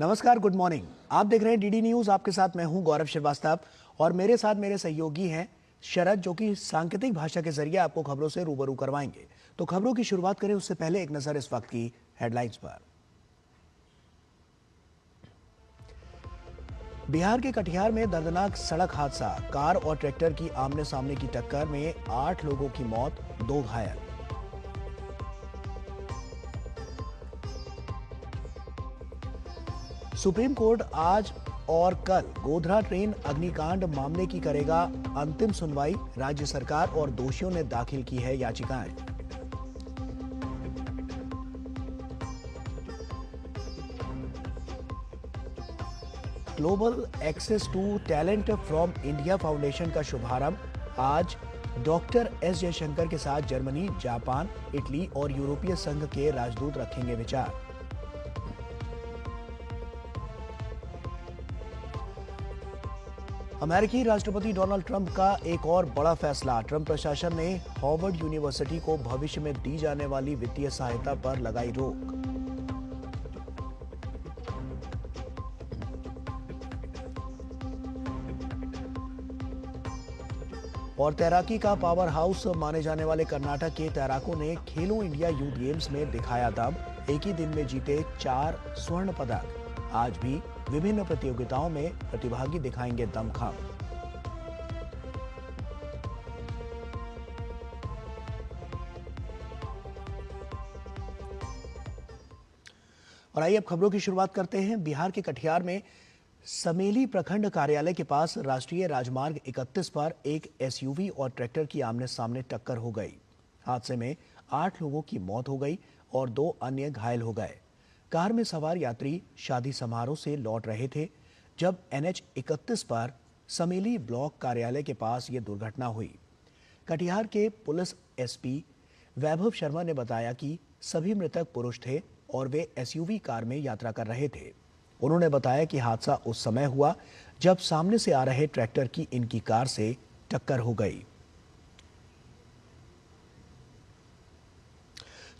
नमस्कार, good morning. आप देख रहे हैं डीडी न्यूज। आपके साथ मैं हूं गौरव श्रीवास्तव और मेरे साथ मेरे सहयोगी हैं शरद, जो कि सांकेतिक भाषा के जरिए आपको खबरों से रूबरू करवाएंगे। तो खबरों की शुरुआत करें उससे पहले एक नजर इस वक्त की हेडलाइंस पर। बिहार के कटिहार में दर्दनाक सड़क हादसा, कार और ट्रैक्टर की आमने सामने की टक्कर में 8 लोगों की मौत, 2 घायल। सुप्रीम कोर्ट आज और कल गोधरा ट्रेन अग्निकांड मामले की करेगा अंतिम सुनवाई। राज्य सरकार और दोषियों ने दाखिल की है याचिकाएं। Global Access to Talent from India Foundation का शुभारंभ आज। डॉक्टर एस जयशंकर के साथ जर्मनी, जापान, इटली और यूरोपीय संघ के राजदूत रखेंगे विचार। अमेरिकी राष्ट्रपति डोनाल्ड ट्रंप का एक और बड़ा फैसला। ट्रंप प्रशासन ने हार्वर्ड यूनिवर्सिटी को भविष्य में दी जाने वाली वित्तीय सहायता पर लगाई रोक। और तैराकी का पावर हाउस माने जाने वाले कर्नाटक के तैराकों ने खेलो इंडिया यूथ गेम्स में दिखाया दम। एक ही दिन में जीते 4 स्वर्ण पदक। आज भी विभिन्न प्रतियोगिताओं में प्रतिभागी दिखाएंगे दमखम। और आइए अब खबरों की शुरुआत करते हैं। बिहार के कटिहार में समेली प्रखंड कार्यालय के पास राष्ट्रीय राजमार्ग 31 पर एक एसयूवी और ट्रैक्टर की आमने सामने टक्कर हो गई। हादसे में 8 लोगों की मौत हो गई और 2 अन्य घायल हो गए। कार में सवार यात्री शादी समारोह से लौट रहे थे जब NH 31 पर समेली ब्लॉक कार्यालय के पास ये दुर्घटना हुई। कटिहार के पुलिस SP वैभव शर्मा ने बताया कि सभी मृतक पुरुष थे और वे एसयूवी कार में यात्रा कर रहे थे। उन्होंने बताया कि हादसा उस समय हुआ जब सामने से आ रहे ट्रैक्टर की इनकी कार से टक्कर हो गई।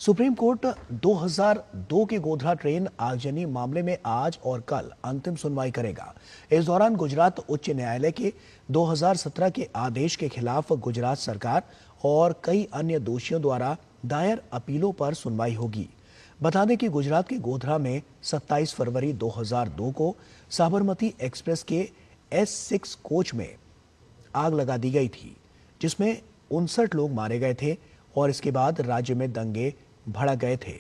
सुप्रीम कोर्ट 2002 के गोधरा ट्रेन आगजनी मामले में आज और कल अंतिम सुनवाई करेगा। इस दौरान गुजरात उच्च न्यायालय के 2017 के आदेश के खिलाफ गुजरात सरकार और कई अन्य दोषियों द्वारा दायर अपीलों पर सुनवाई होगी। बता दें कि गुजरात के गोधरा में 27 फरवरी 2002 को साबरमती एक्सप्रेस के S6 कोच में आग लगा दी गई थी, जिसमें 59 लोग मारे गए थे और इसके बाद राज्य में दंगे भड़क गए थे।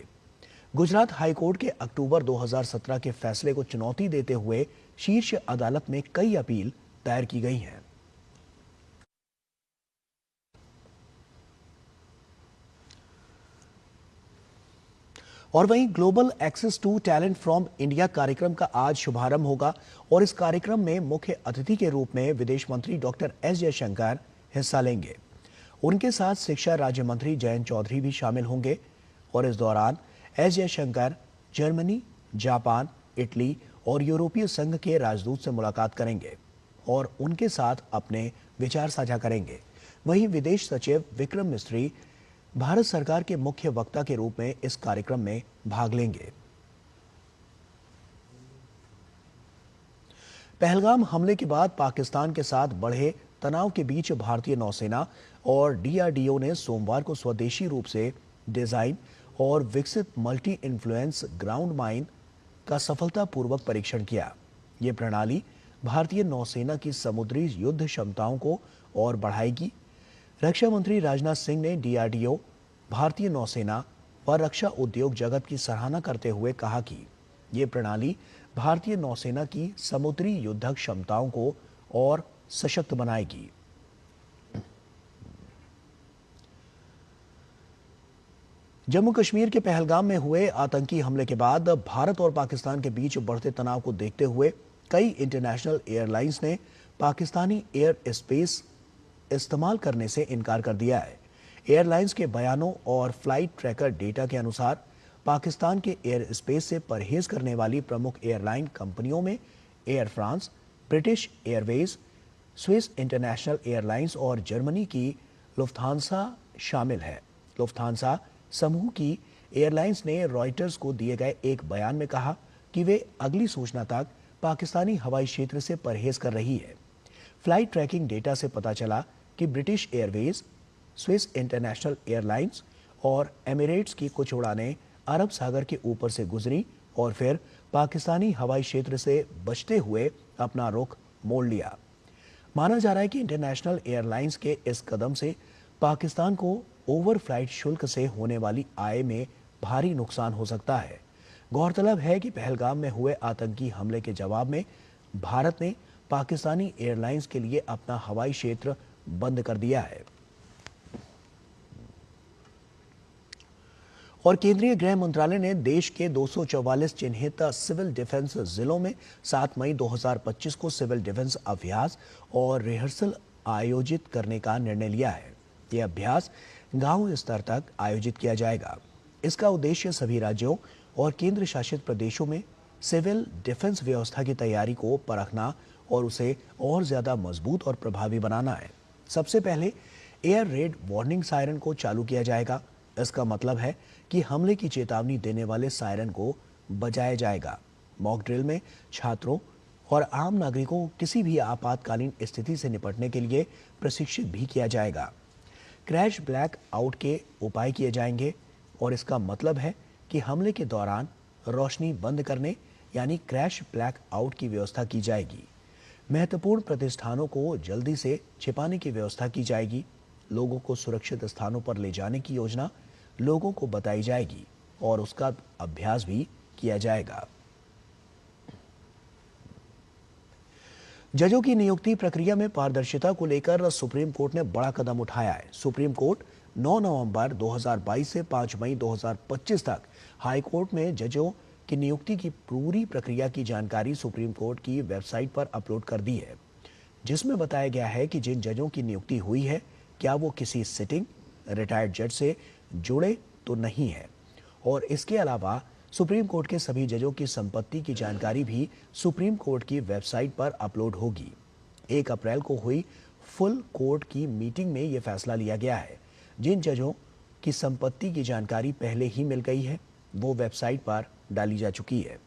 गुजरात हाईकोर्ट के अक्टूबर 2017 के फैसले को चुनौती देते हुए शीर्ष अदालत में कई अपील दायर की गई हैं। और वहीं Global Access to Talent from India कार्यक्रम का आज शुभारंभ होगा और इस कार्यक्रम में मुख्य अतिथि के रूप में विदेश मंत्री डॉक्टर एस जयशंकर हिस्सा लेंगे। उनके साथ शिक्षा राज्य मंत्री जयंत चौधरी भी शामिल होंगे और इस दौरान S Jaishankar Germany, Japan, Italy और यूरोपीय संघ के राजदूत से मुलाकात करेंगे और उनके साथ अपने विचार साझा करेंगे। वहीं विदेश सचिव विक्रम मिस्री भारत सरकार के मुख्य वक्ता के रूप में इस कार्यक्रम में भाग लेंगे। पहलगाम हमले के बाद पाकिस्तान के साथ बढ़े तनाव के बीच भारतीय नौसेना और DRDO ने सोमवार को स्वदेशी रूप से डिजाइन और विकसित मल्टी इन्फ्लुएंस ग्राउंड माइन का सफलतापूर्वक परीक्षण किया। ये प्रणाली भारतीय नौसेना की समुद्री युद्ध क्षमताओं को और बढ़ाएगी। रक्षा मंत्री राजनाथ सिंह ने DRDO, भारतीय नौसेना और रक्षा उद्योग जगत की सराहना करते हुए कहा कि ये प्रणाली भारतीय नौसेना की समुद्री युद्धक क्षमताओं को और सशक्त बनाएगी। जम्मू कश्मीर के पहलगाम में हुए आतंकी हमले के बाद भारत और पाकिस्तान के बीच बढ़ते तनाव को देखते हुए कई इंटरनेशनल एयरलाइंस ने पाकिस्तानी एयर स्पेस इस्तेमाल करने से इनकार कर दिया है। एयरलाइंस के बयानों और फ्लाइट ट्रैकर डेटा के अनुसार पाकिस्तान के एयर स्पेस से परहेज करने वाली प्रमुख एयरलाइन कंपनियों में air France, British Airways, Swiss international airlines और जर्मनी की लुफ्थांसा शामिल है। लुफ्थांसा समूह की एयरलाइंस ने रॉयटर्स को दिए गए एक बयान में कहा कि वे अगली सूचना तक पाकिस्तानी हवाई क्षेत्र से परहेज कर रही है। फ्लाइट ट्रैकिंग डेटा से पता चला कि British Airways, Swiss international airlines और एमिरेट्स की कुछ उड़ानें अरब सागर के ऊपर से गुजरी और फिर पाकिस्तानी हवाई क्षेत्र से बचते हुए अपना रुख मोड़ लिया। माना जा रहा है कि इंटरनेशनल एयरलाइंस के इस कदम से पाकिस्तान को ओवर फ्लाइट शुल्क से होने वाली आय में भारी नुकसान हो सकता है। गौरतलब है कि पहलगाम में हुए आतंकी हमले के जवाब में भारत ने पाकिस्तानी एयरलाइंस के लिए अपना हवाई क्षेत्र बंद कर दिया है। और केंद्रीय गृह मंत्रालय ने देश के 244 चिन्हित सिविल डिफेंस जिलों में 7 मई 2025 को सिविल डिफेंस अभ्यास और रिहर्सल आयोजित करने का निर्णय लिया है। यह अभ्यास गांव स्तर तक आयोजित किया जाएगा। इसका उद्देश्य सभी राज्यों और केंद्र शासित प्रदेशों में सिविल डिफेंस व्यवस्था की तैयारी को परखना और उसे और ज्यादा मजबूत और प्रभावी बनाना है। सबसे पहले एयर रेड वार्निंग सायरन को चालू किया जाएगा। इसका मतलब है कि हमले की चेतावनी देने वाले सायरन को बजाया जाएगा। मॉक ड्रिल में छात्रों और आम नागरिकों को किसी भी आपातकालीन स्थिति से निपटने के लिए प्रशिक्षित भी किया जाएगा। क्रैश ब्लैक आउट के उपाय किए जाएंगे और इसका मतलब है कि हमले के दौरान रोशनी बंद करने यानी क्रैश ब्लैक आउट की व्यवस्था की जाएगी। महत्वपूर्ण प्रतिष्ठानों को जल्दी से छिपाने की व्यवस्था की जाएगी। लोगों को सुरक्षित स्थानों पर ले जाने की योजना लोगों को बताई जाएगी और उसका अभ्यास भी किया जाएगा। जजों की नियुक्ति प्रक्रिया में पारदर्शिता को लेकर सुप्रीम कोर्ट ने बड़ा कदम उठाया है। सुप्रीम कोर्ट 9 नवंबर 2022 से 5 मई 2025 तक हाई कोर्ट में जजों की नियुक्ति की पूरी प्रक्रिया की जानकारी सुप्रीम कोर्ट की वेबसाइट पर अपलोड कर दी है, जिसमें बताया गया है कि जिन जजों की नियुक्ति हुई है क्या वो किसी सिटिंग रिटायर्ड जज से जुड़े तो नहीं है। और इसके अलावा सुप्रीम कोर्ट के सभी जजों की संपत्ति की जानकारी भी सुप्रीम कोर्ट की वेबसाइट पर अपलोड होगी। 1 अप्रैल को हुई फुल कोर्ट की मीटिंग में यह फैसला लिया गया है। जिन जजों की संपत्ति की जानकारी पहले ही मिल गई है वो वेबसाइट पर डाली जा चुकी है।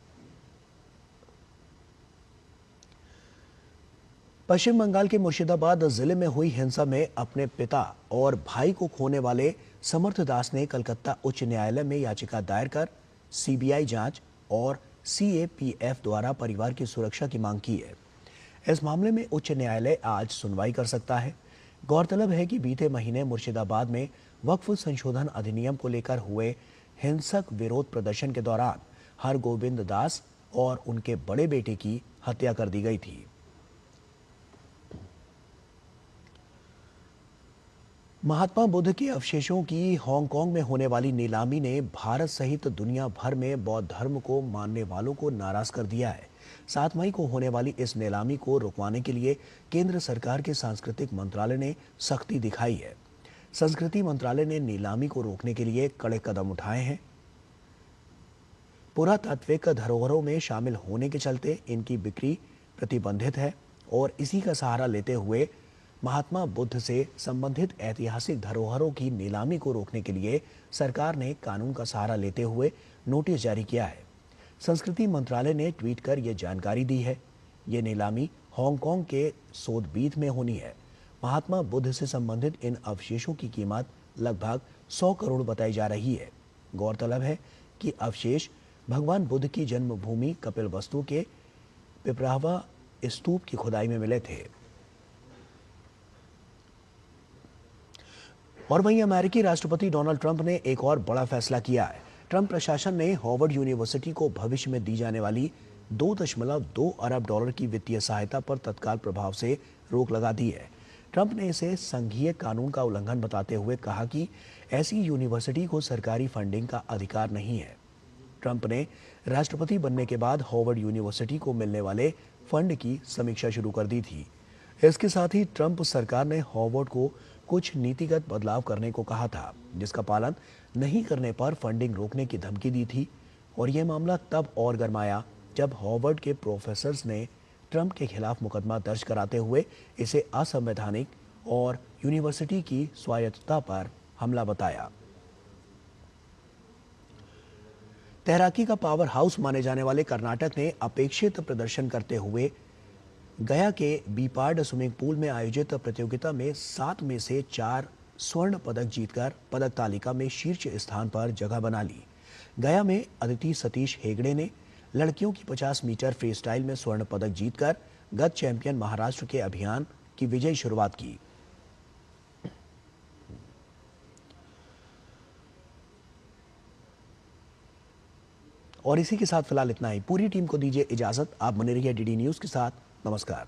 पश्चिम बंगाल के मुर्शिदाबाद जिले में हुई हिंसा में अपने पिता और भाई को खोने वाले समर्थ दास ने कलकत्ता उच्च न्यायालय में याचिका दायर कर सीबीआई जांच और सीएपीएफ द्वारा परिवार की सुरक्षा की मांग की है। इस मामले में उच्च न्यायालय आज सुनवाई कर सकता है। गौरतलब है कि बीते महीने मुर्शिदाबाद में वक्फ संशोधन अधिनियम को लेकर हुए हिंसक विरोध प्रदर्शन के दौरान हरगोविंद दास और उनके बड़े बेटे की हत्या कर दी गई थी। महात्मा बुद्ध के अवशेषों की हांगकांग में होने वाली नीलामी ने भारत सहित दुनिया भर में बौद्ध धर्म को मानने वालों को नाराज कर दिया है। 7 मई को होने वाली इस नीलामी को रुकवाने के लिए केंद्र सरकार के सांस्कृतिक मंत्रालय ने सख्ती दिखाई है। संस्कृति मंत्रालय ने नीलामी को रोकने के लिए कड़े कदम उठाए हैं। पुरातात्विक धरोहरों में शामिल होने के चलते इनकी बिक्री प्रतिबंधित है और इसी का सहारा लेते हुए महात्मा बुद्ध से संबंधित ऐतिहासिक धरोहरों की नीलामी को रोकने के लिए सरकार ने कानून का सहारा लेते हुए नोटिस जारी किया है। संस्कृति मंत्रालय ने ट्वीट कर यह जानकारी दी है। ये नीलामी हांगकांग के सोथबीथ में होनी है। महात्मा बुद्ध से संबंधित इन अवशेषों की कीमत लगभग 100 करोड़ बताई जा रही है। गौरतलब है कि अवशेष भगवान बुद्ध की जन्मभूमि कपिलवस्तु के पिपरावा स्तूप की खुदाई में मिले थे। और वहीं अमेरिकी राष्ट्रपति डोनाल्ड ट्रंप ने एक और बड़ा फैसला किया है। ट्रंप प्रशासन ने हार्वर्ड यूनिवर्सिटी को भविष्य में दी जाने वाली $2.2 अरब की वित्तीय सहायता पर तत्काल प्रभाव से रोक लगा दी है। ट्रंप ने इसे संघीय कानून का उल्लंघन बताते हुए कहा कि ऐसी यूनिवर्सिटी को सरकारी फंडिंग का अधिकार नहीं है। ट्रंप ने राष्ट्रपति बनने के बाद हार्वर्ड यूनिवर्सिटी को मिलने वाले फंड की समीक्षा शुरू कर दी थी। इसके साथ ही ट्रंप सरकार ने हार्वर्ड को कुछ नीतिगत बदलाव करने को कहा था, जिसका पालन नहीं करने पर फंडिंग रोकने की धमकी दी थी। और यह मामला तब और गरमाया जब हार्वर्ड के प्रोफेसर्स ने ट्रंप के खिलाफ मुकदमा दर्ज कराते हुए इसे असंवैधानिक और यूनिवर्सिटी की स्वायत्तता पर हमला बताया। तैराकी का पावर हाउस माने जाने वाले कर्नाटक ने अपेक्षित प्रदर्शन करते हुए गया के बीपाड स्विमिंग पूल में आयोजित प्रतियोगिता में 7 में से 4 स्वर्ण पदक जीतकर पदक तालिका में शीर्ष स्थान पर जगह बना ली। गया में अदिति सतीश हेगड़े ने लड़कियों की 50 मीटर फ्री स्टाइल में स्वर्ण पदक जीतकर गत चैंपियन महाराष्ट्र के अभियान की विजयी शुरुआत की। और इसी के साथ फिलहाल इतना ही। पूरी टीम को दीजिए इजाजत। आप बने रहिए डीडी न्यूज के साथ। नमस्कार।